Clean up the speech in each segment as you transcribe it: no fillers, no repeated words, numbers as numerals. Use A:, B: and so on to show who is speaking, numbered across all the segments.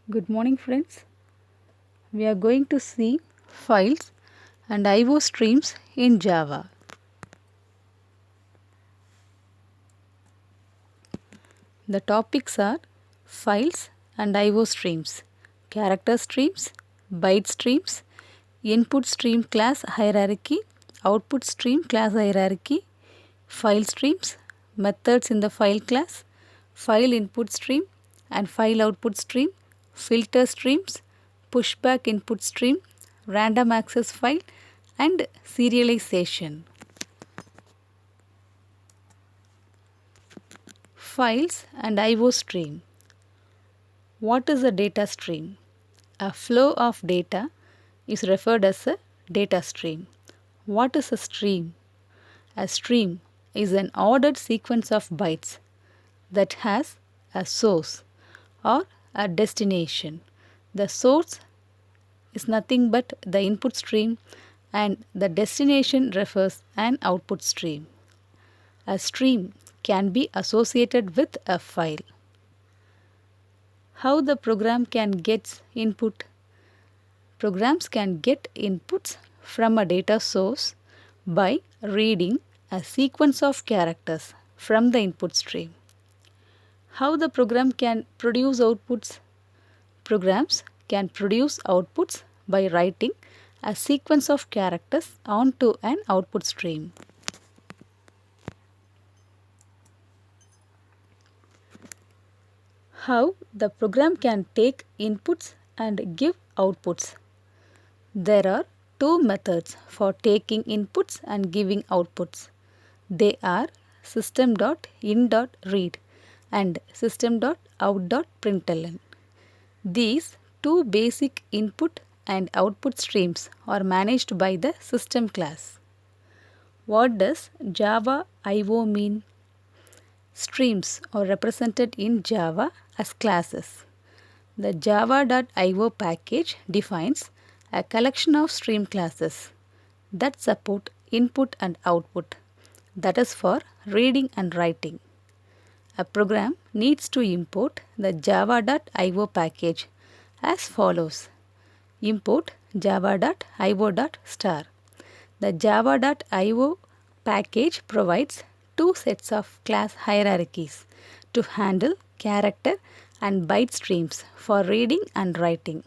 A: Good morning, friends. We are going to see files and IO streams in Java. The topics are files and IO streams, character streams, byte streams, input stream class hierarchy, output stream class hierarchy, file streams, methods in the file class, file input stream and file output stream, filter streams, pushback input stream, random access file, and serialization. Files and IO stream. What is a data stream? A flow of data is referred as a data stream. What is a stream? A stream is an ordered sequence of bytes that has a source or a destination. The source is nothing but the input stream and the destination refers an output stream. A stream can be associated with a file. How the program can get input? Programs can get inputs from a data source by reading a sequence of characters from the input stream. How the program can produce outputs? Programs can produce outputs by writing a sequence of characters onto an output stream. How the program can take inputs and give outputs. There are two methods for taking inputs and giving outputs. They are system.in.read and system.out.println. These two basic input and output streams are managed by the system class. What does Java IO mean? Streams are represented in Java as classes. The java.io package defines a collection of stream classes that support input and output, that is for reading and writing. A program needs to import the java.io package as follows. Import java.io.star. The java.io package provides two sets of class hierarchies to handle character and byte streams for reading and writing.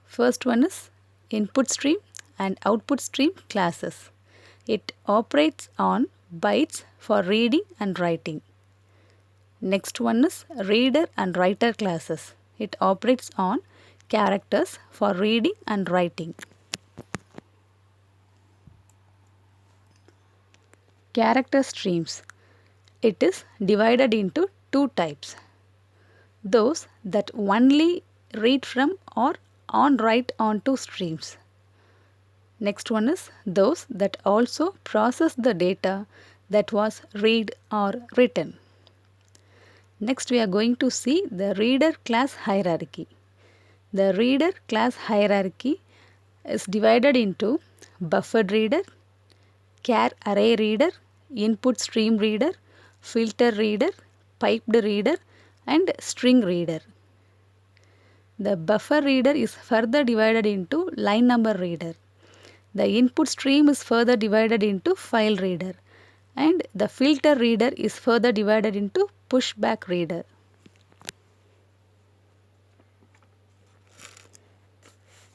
A: First one is input stream and output stream classes. It operates on bytes for reading and writing. Next one is reader and writer classes. It operates on characters for reading and writing. Character streams. It is divided into two types. Those that only read from or on write onto streams. Next one is those that also process the data that was read or written. Next we are going to see the reader class hierarchy. The reader class hierarchy is divided into buffered reader, char array reader, input stream reader, filter reader, piped reader, and string reader. The buffer reader is further divided into line number reader. The input stream is further divided into file reader, and the filter reader is further divided into pushback reader.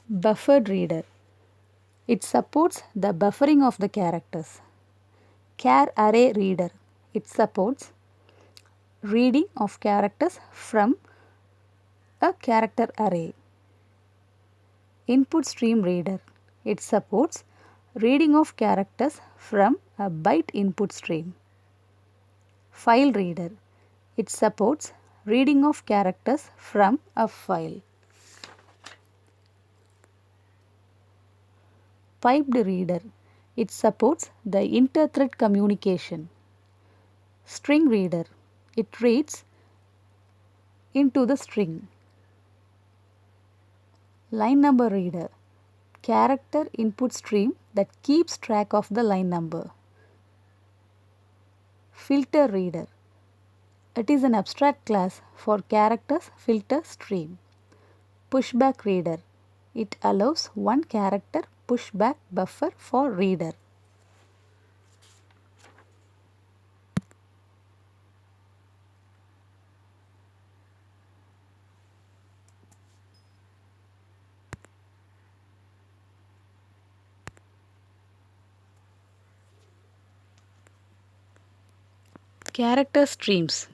A: Buffered reader. It supports the buffering of the characters. Char array reader. It supports reading of characters from a character array. Input stream reader. It supports reading of characters from a byte input stream. File reader. It supports reading of characters from a file. Piped reader. It supports the inter-thread communication. String reader. It reads into the string. Line number reader. Character input stream that keeps track of the line number. Filter reader. It is an abstract class for characters filter stream. Pushback reader. It allows one character pushback buffer for reader. Character streams.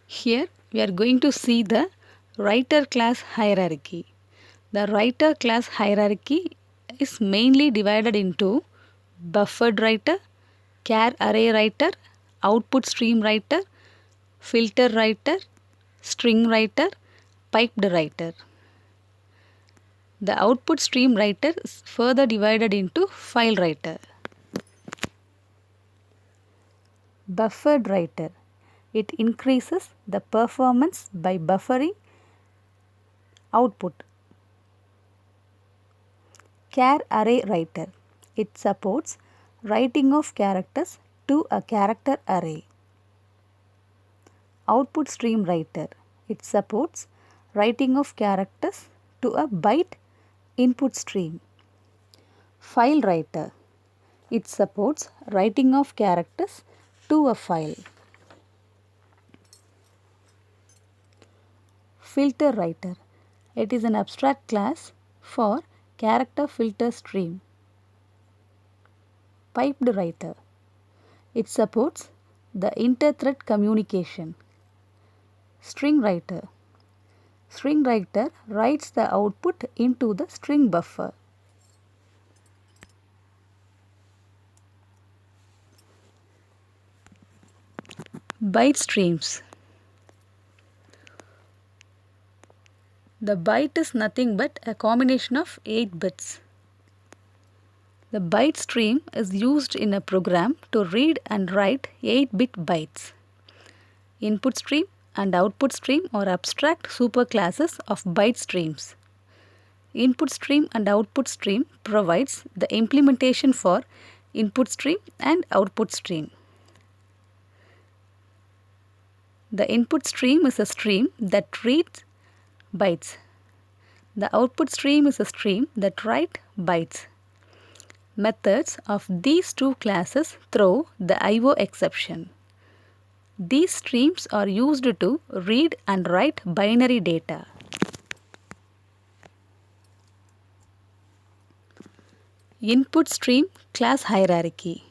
A: Here we are going to see the writer class hierarchy. The writer class hierarchy is mainly divided into buffered writer, char array writer, output stream writer, filter writer, string writer, piped writer. The output stream writer is further divided into file writer. Buffered writer. It increases the performance by buffering output. Char array writer. It supports writing of characters to a character array. Output stream writer. It supports writing of characters to a byte input stream. File writer. It supports writing of characters to a file. Filter writer. It is an abstract class for character filter stream. Piped writer. It supports the inter-thread communication. String writer. String writer writes the output into the string buffer. Byte streams. The byte is nothing but a combination of 8 bits. The byte stream is used in a program to read and write 8-bit bytes. Input stream and output stream are abstract superclasses of byte streams. Input stream and output stream provides the implementation for input stream and output stream. The input stream is a stream that reads bytes. The output stream is a stream that writes bytes. Methods of these two classes throw the I/O exception. These streams are used to read and write binary data. Input stream class hierarchy.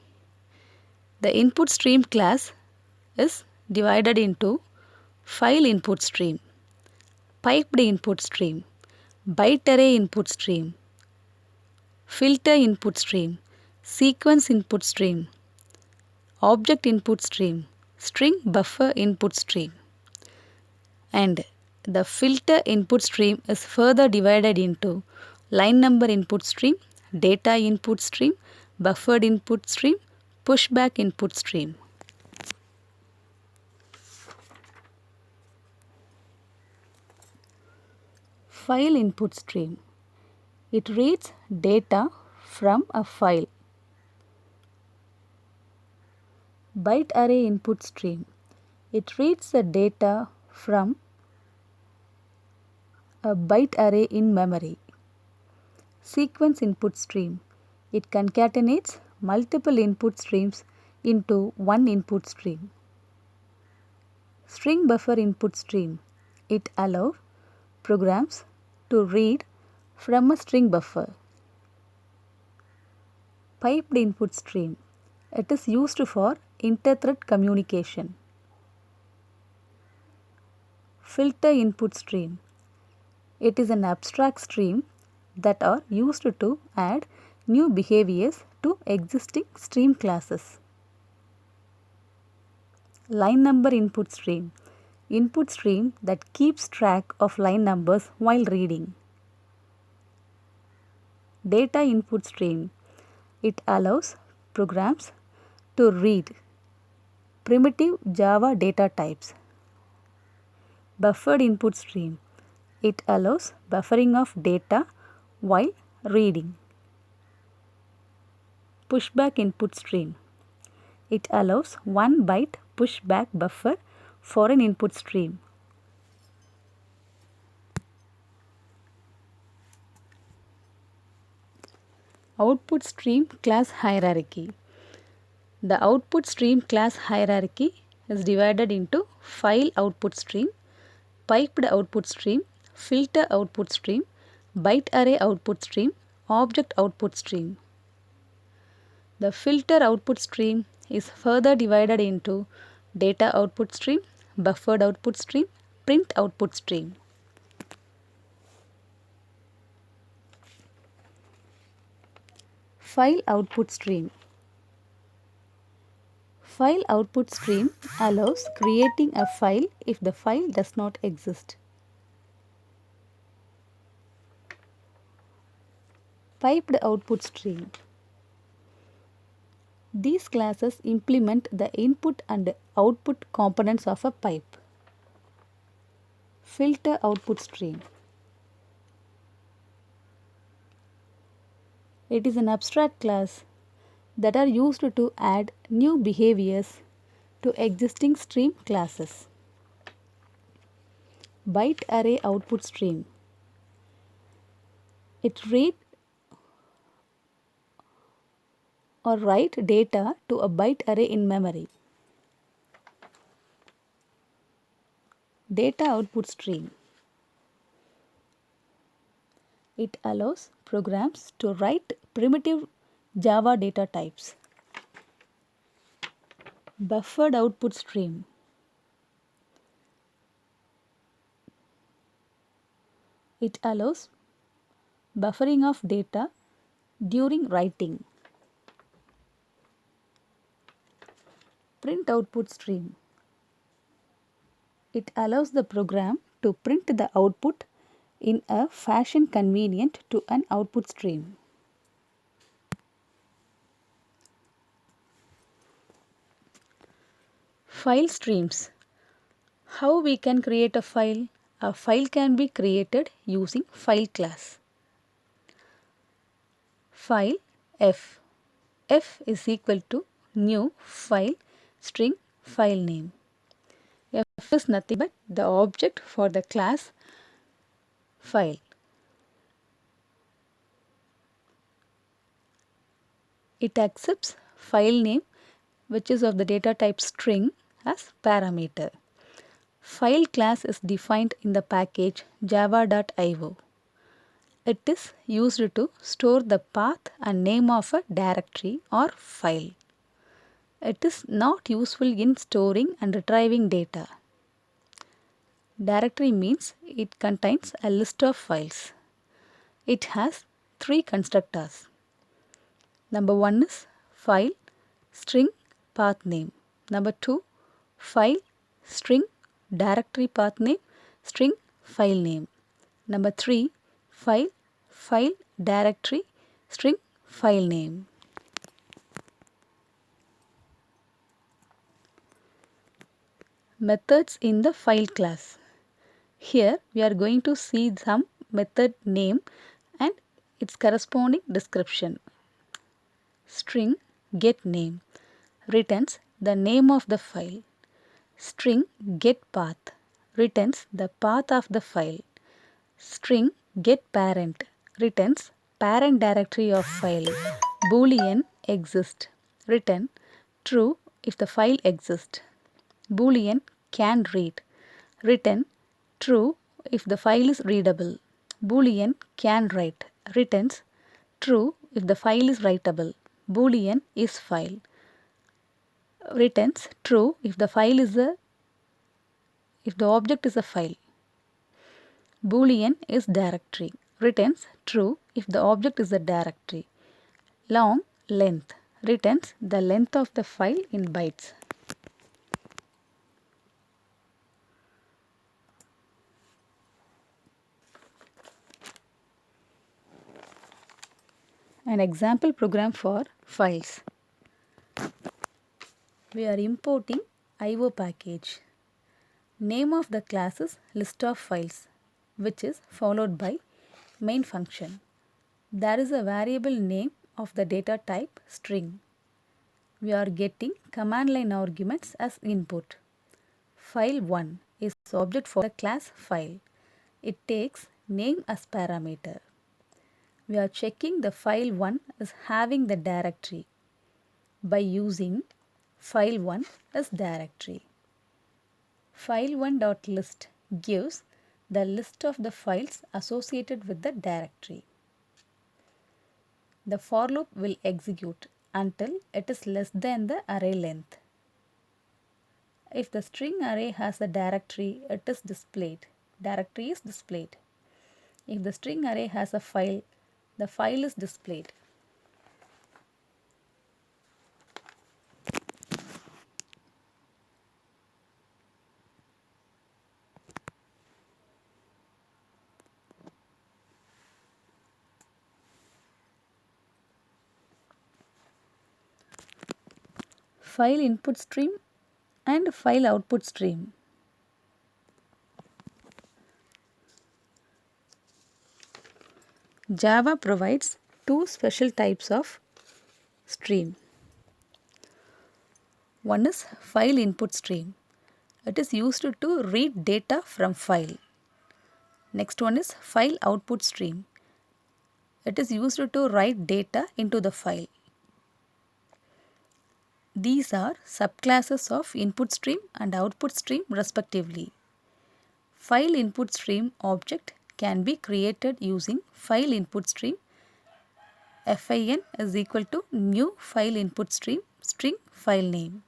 A: The input stream class is divided into file input stream, piped input stream, byte array input stream, filter input stream, sequence input stream, object input stream, string buffer input stream. And the filter input stream is further divided into line number input stream, data input stream, buffered input stream, pushback input stream. File input stream. It reads data from a file. Byte array input stream. It reads the data from a byte array in memory. Sequence input stream. It concatenates multiple input streams into one input stream. String buffer input stream. It allows programs to read from a string buffer. Piped input stream. It is used for inter-thread communication. Filter input stream. It is an abstract stream that are used to add new behaviors to existing stream classes. Line number input stream. Input stream that keeps track of line numbers while reading. Data input stream. It allows programs to read primitive Java data types. Buffered input stream. It allows buffering of data while reading. Pushback input stream. It allows 1 byte pushback buffer for an input stream. Output stream class hierarchy. The output stream class hierarchy is divided into file output stream, piped output stream, filter output stream, byte array output stream, object output stream. The filter output stream is further divided into data output stream, buffered output stream, print output stream. File output stream. File output stream allows creating a file if the file does not exist. Piped output stream. These classes implement the input and output components of a pipe. Filter output stream. It is an abstract class that are used to add new behaviors to existing stream classes. Byte array output stream. It read or write data to a byte array in memory. Data output stream. It allows programs to write primitive Java data types. Buffered output stream. It allows buffering of data during writing. Print output stream. It allows the program to print the output in a fashion convenient to an output stream. File streams. How we can create a file? A file can be created using file class. File f. F is equal to new file string file name. F is nothing but the object for the class file. It accepts file name which is of the data type string as parameter. File class is defined in the package java.io. It is used to store the path and name of a directory or file. It is not useful in storing and retrieving data. Directory means it contains a list of files. It has 3 constructors. Number 1 is file string path name. Number 2 file string directory path name string file name. Number 3 file directory string file name. Methods in the file class. Here we are going to see some method name and its corresponding description. String get name returns the name of the file. String get path returns the path of the file. String get parent returns parent directory of file. Boolean exist return true if the file exists. Boolean can read return true if the file is readable. Boolean can write returns true if the file is writable. Boolean is file returns true if the object is a file. Boolean is directory returns true if the object is a directory. Long length returns the length of the file in bytes. An example program for files. We are importing IO package. Name of the class is list of files, which is followed by main function. There is a variable name of the data type string. we are getting command line arguments as input. File1 is object for the class file. It takes name as parameter. We are checking the file1 is having the directory by using file1 as directory. File1.list gives the list of the files associated with the directory. The for loop will execute until it is less than the array length. If the string array has a directory, it is displayed. Directory is displayed. If the string array has a file, the file is displayed. File input stream and file output stream. Java provides two special types of stream. One is file input stream. It is used to read data from file. Next one is file output stream. It is used to write data into the file. These are subclasses of input stream and output stream respectively. File input stream object can be created using file input stream. fin is equal to new file input stream string file name.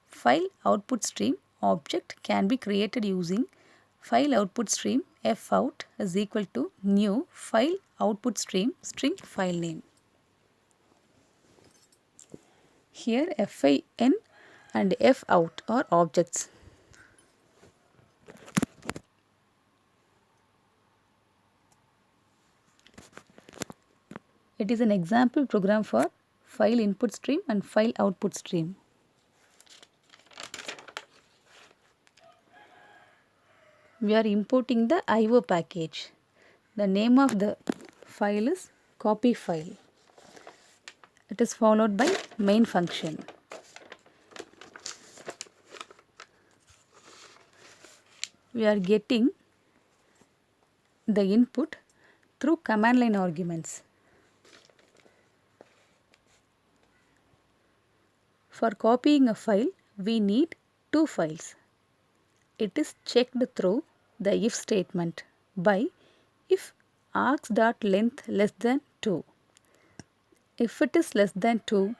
A: File output stream object can be created using file output stream fout is equal to new file output stream string file name. Here fin and fout are objects. It is an example program for file input stream and file output stream. We are importing the IO package. The name of the file is copy file. It is followed by main function. We are getting the input through command line arguments. For copying a file, we need two files. It is checked through the if statement by if args.length less than 2. If it is less than 2,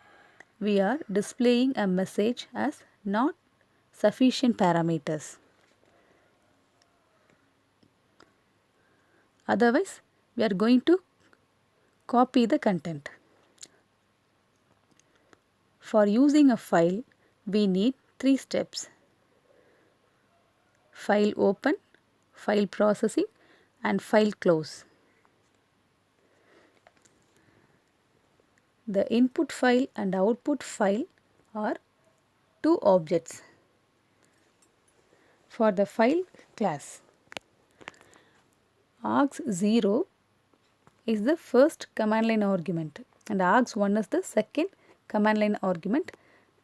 A: we are displaying a message as not sufficient parameters. Otherwise, we are going to copy the content. For using a file, we need three steps: file open, file processing, and file close. The input file and output file are two objects for the file class. args0 is the first command line argument and args1 is the second command line argument,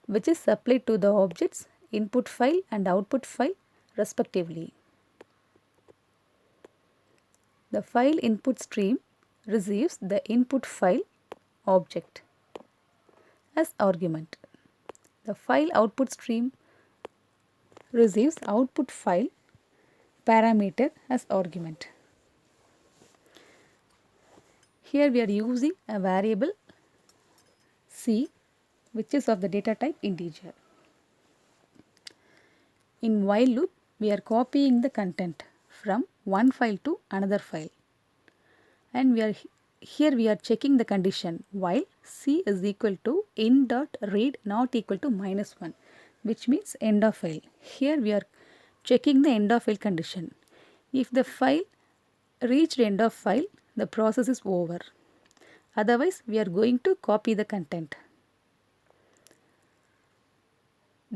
A: which is supplied to the objects input file and output file respectively. The file input stream receives the input file object as argument. The file output stream receives output file parameter as argument. Here we are using a variable C, which is of the data type integer. In while loop, we are copying the content from one file to another file, and here we are checking the condition while C is equal to in.read not equal to -1, which means end of file. Here we are checking the end of file condition. If the file reached end of file, the process is over. Otherwise, we are going to copy the content.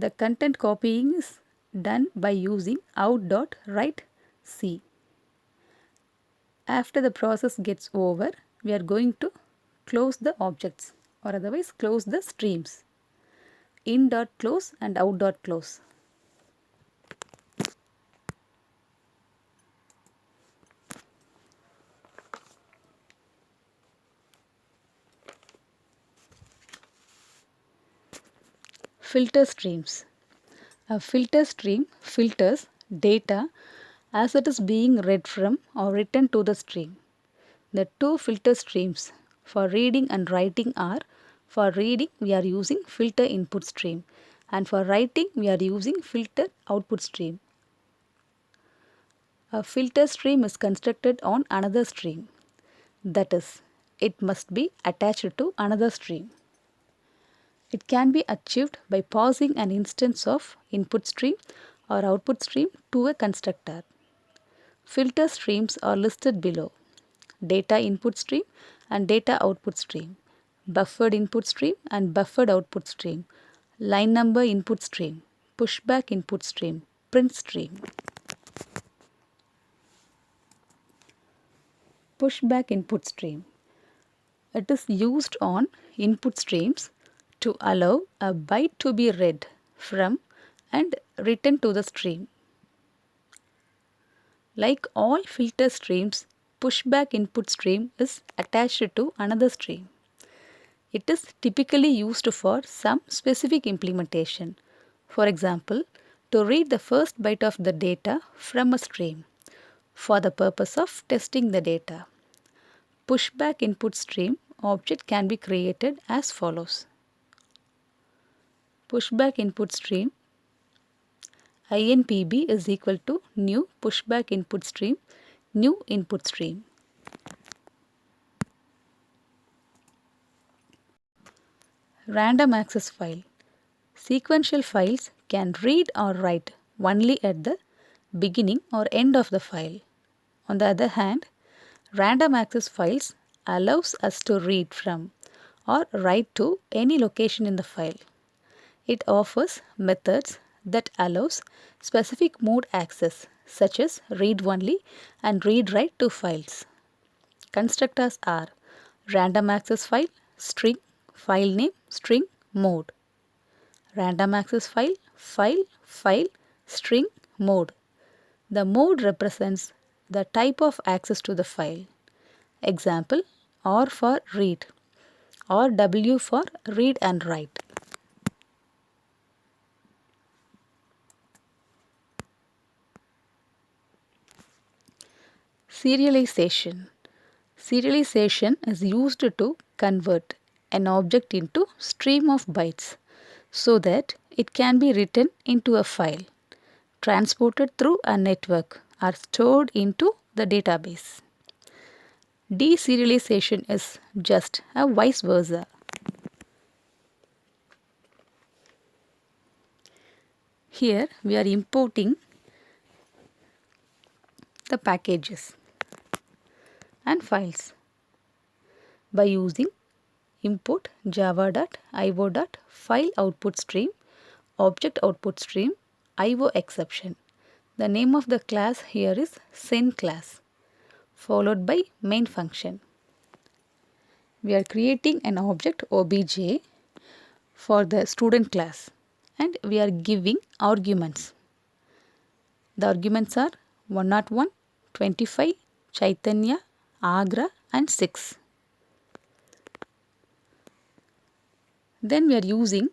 A: The content copying is done by using out.write-c. After the process gets over, we are going to close the objects, or otherwise close the streams. in dot close and out dot close. Filter streams. A filter stream filters data as it is being read from or written to the stream. The two filter streams for reading and writing are: for reading we are using filter input stream, and for writing we are using filter output stream. A filter stream is constructed on another stream. That is, it must be attached to another stream. It can be achieved by passing an instance of input stream or output stream to a constructor. Filter streams are listed below: data input stream and data output stream, buffered input stream and buffered output stream, line number input stream, pushback input stream, print stream. Pushback input stream. It is used on input streams to allow a byte to be read from and written to the stream. Like all filter streams, pushback input stream is attached to another stream. It is typically used for some specific implementation. For example, to read the first byte of the data from a stream for the purpose of testing the data. Pushback input stream object can be created as follows: pushback input stream INPB is equal to new pushback input stream, new input stream. Random access file. Sequential files can read or write only at the beginning or end of the file. On the other hand, random access files allows us to read from or write to any location in the file. It offers methods that allows specific mode access, such as read only and read write to files. Constructors are random access file, string, file name, string, mode. Random access file, file, string, mode. The mode represents the type of access to the file. Example: R for read or W for read and write. Serialization. Serialization is used to convert an object into stream of bytes so that it can be written into a file, transported through a network, or stored into the database. Deserialization is just a vice versa. Here we are importing the packages and files by using import java.io.file output stream, object output stream, IO exception. The name of the class here is send class, followed by main function. We are creating an object obj for the student class and we are giving arguments. The arguments are 101, 25, Chaitanya, Agra and 6. Then we are using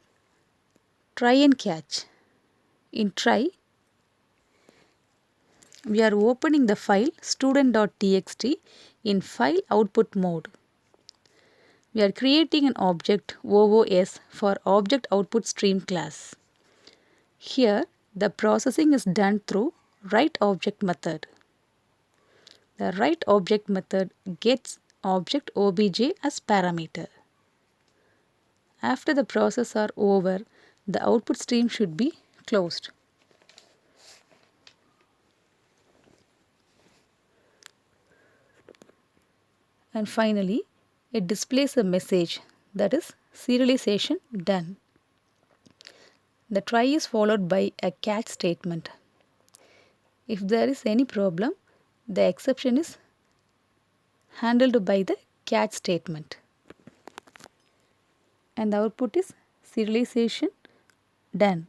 A: try and catch. In try, we are opening the file student.txt in file output mode. We are creating an object OOS for object output stream class. Here the processing is done through write object method. The write object method gets object obj as parameter. After the process are over, the output stream should be closed. And finally, it displays a message that is serialization done. The try is followed by a catch statement. If there is any problem, the exception is handled by the catch statement. And the output is serialization Done.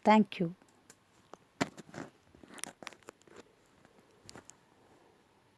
A: Thank you.